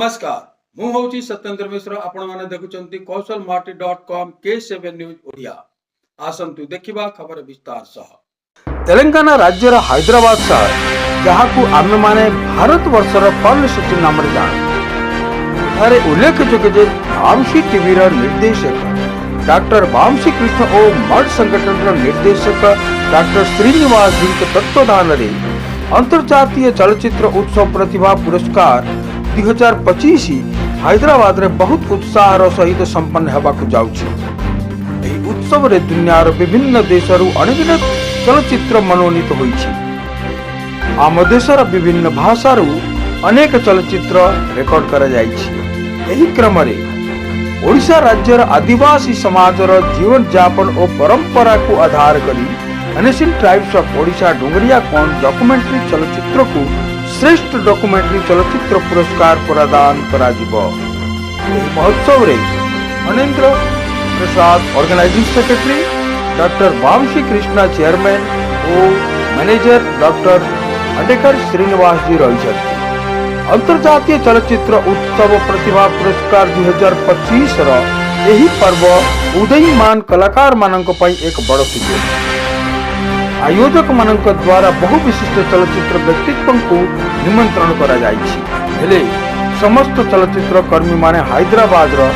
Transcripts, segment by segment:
नमस्कार ମୁଁ ହଉଛି ସତ୍ୟେନ୍ଦ୍ର ମିଶ୍ର ଆପଣମାନେ ଦେଖୁଛନ୍ତି kausalmarti.com K7 ନ୍ୟୁଜ୍ ଓଡ଼ିଆ ଆସନ୍ତୁ ଦେଖିବା ଖବର ବିସ୍ତାର ସହ ତେଲେଙ୍ଗାନା ରାଜ୍ୟର ହାଇଦ୍ରାବାଦ ସହର ଯାହାକୁ ଆମେମାନେ ଭାରତବର୍ଷର ପର୍ଲ ସିଟି ନାମରେ ଜାଣୁ ଏଠାରେ ଉଲ୍ଲେଖଯୋଗ୍ୟ ଯେ ବାମ୍ସି ଟିଭିର ନିର୍ଦ୍ଦେଶକ ଡାକ୍ତର ବାମ୍ସି କୃଷ୍ଣ ଓ ମଠ ସଂଗଠନର ନିର୍ଦ୍ଦେଶକ ଡାକ୍ତର ଶ୍ରୀନିବାସ ଜୀଙ୍କ ତତ୍ତ୍ୱାବଧାନରେ अंतर्जातीय चलचित्र उत्सव प्रतिभा पुरस्कार 2025 हैदराबाद रे बहुत उत्साह सहित संपन्न होबाकु जाउछि। एही उत्सव रे दुनियार विभिन्न देशरू अनगिनत चलचित्र मनोनीत होइछि। आम देशर विभिन्न भाषारू अनेक चलचित्र रेकॉर्ड करा जाइछि। एही क्रम रे ओडिशा राज्यर आदिवासी समाजर जीवन यापन और परंपरा को आधार करी ancient tribes of Odisha Dongria Kond documentary चलचित्र को श्रेष्ठ डॉक्यूमेंट्री चलचित्र पुरस्कार प्रदान करा जिवो। एही महोत्सव रे Anendra Prasad organising secretary doctor Vamsi Krishna chairman और मैनेजर डॉक्टर अडेकर श्रीनिवास जी रही। अंतर्जातीय चलचित्र उत्सव प्रतिभा पुरस्कार 2025 रो एही पर्व उदयीमान कलाकार मानक पई एक बड़ सुजोग। आयोजक मानक द्वारा बहु विशिष्ट चलचित्र व्यक्तित्व को निमंत्रण करा जाइछि। हेले समस्त चलचित्र कर्मी माने हैदराबाद रो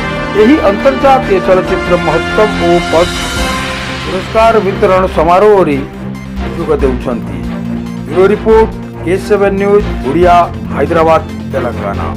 एही अंतर्जातीय चलचित्र महोत्सव ओ पुरस्कार वितरण समारोह रे जोग देउछंती। Bureau report K7 news Odia Hyderabad Telangana.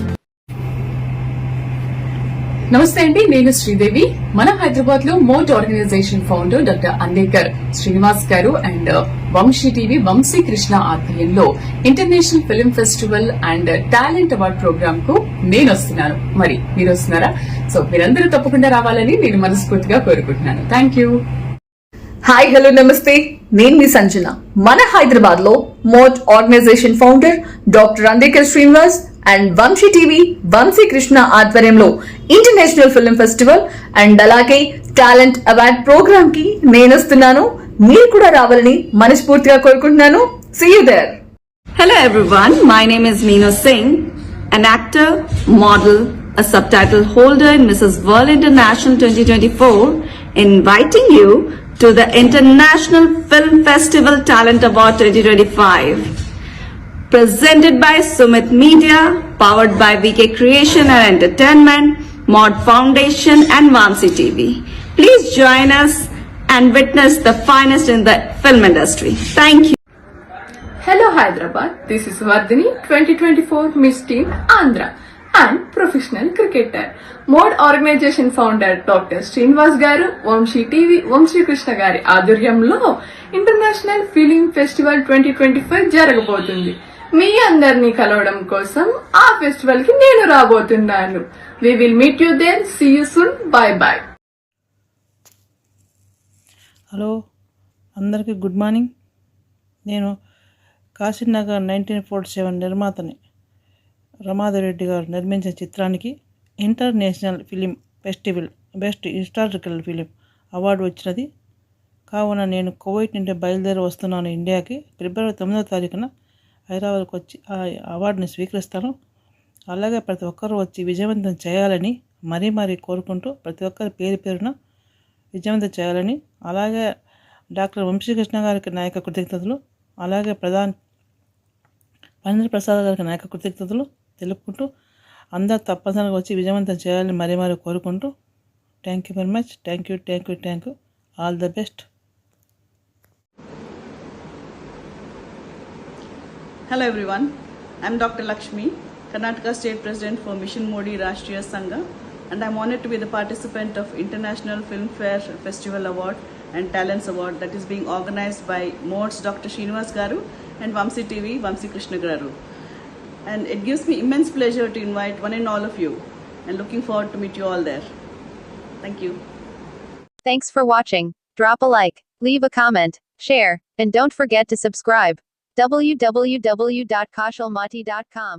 నమస్తే అండి, నేను శ్రీదేవి. మన హైదరాబాద్ లో మోట్ organisation founder doctor Andekar Srinivas గారు అండ్ వంశీ టీవీ వంశీ కృష్ణ ఆధ్వర్యంలో international film festival and talent award programme కు నేను వస్తున్నాను. మరి మీరు వస్తున్నారా? సో మీరందరూ తప్పకుండా రావాలని నేను మనస్ఫూర్తిగా కోరుకుంటున్నాను. Thank you. హాయ్, హలో, నమస్తే. నేను మీ సంజన. మన హైదరాబాద్ లో మోట్ organisation founder doctor Andekar Srinivas and Vamsi TV Vamsi Krishna ఆధ్వర్యంలో ఇంటర్నేషనల్ ఫిల్మ్ ఫెస్టివల్ అండ్ అలాగే టాలెంట్ అవార్డ్ ప్రోగ్రామ్ కి నేను వస్తున్నాను. మీరు కూడా రావాలని మనస్ఫూర్తిగా కోరుకుంటున్నాను. See you there. Hello everyone, my name is Meenu Singh, an actor, model, a subtitle holder in Mrs. World International 2024, inviting you to the International Film Festival Talent Award 2025. Presented by Sumit Media, powered by VK Creation and Entertainment, Mod Foundation and Vamsi TV. Please join us and witness the finest in the film industry. Thank you. Hello Hyderabad, this is Vardhini, 2024 Miss Teen Andhra and professional cricketer. Mod Organization founder Dr. Srinivas Garu, Vamsi TV, Vamsi Krishna Gari ఆధ్వర్యంలో international film festival 2025 జరగబోతుంది. మీ అందరినీ కలవడం కోసం ఆ festival కి నేను రాబోతున్నాను. We will meet you there. See you soon. Bye bye. Hello అందరికీ good morning. నేను కాశీనగర్ 1947 నిర్మాతని రమాదేవి గారు నిర్మించిన చిత్రానికి international film festival best historical film award వచ్చినది. కావున నేను కువైట్ నుండి బయలుదేరి వస్తున్నాను ఇండియాకి. ఫిబ్రవరి 9వ తారీఖున హైదరాబాద్కి వచ్చి ఆ అవార్డుని స్వీకరిస్తాను. అలాగే ప్రతి ఒక్కరూ వచ్చి విజయవంతం చేయాలని మరీ కోరుకుంటూ ప్రతి ఒక్కరి పేరున విజయవంతం చేయాలని, అలాగే డాక్టర్ వంశీకృష్ణ గారికి నాయక కృతజ్ఞతలు, అలాగే పండిత ప్రసాద్ గారికి నాయక కృతజ్ఞతలు తెలుపుకుంటూ అందరూ తప్పనిసరిగా వచ్చి విజయవంతం చేయాలని మరీ కోరుకుంటూ thank you very much. Thank you. All the best. Hello everyone, I am Dr. Lakshmi, Karnataka State President for Mission Modi Rashtriya Sangha, and I am honored to be the participant of International Film Fair Festival Award and Talents Award that is being organized by MODS Dr. Srinivas Garu and Vamsi TV Vamsi Krishna Garu. And it gives me immense pleasure to invite one and all of you, and looking forward to meet you all there. Thank you. Thanks for watching. Drop a like, leave a comment, share, and don't forget to subscribe. www.kausalmarti.com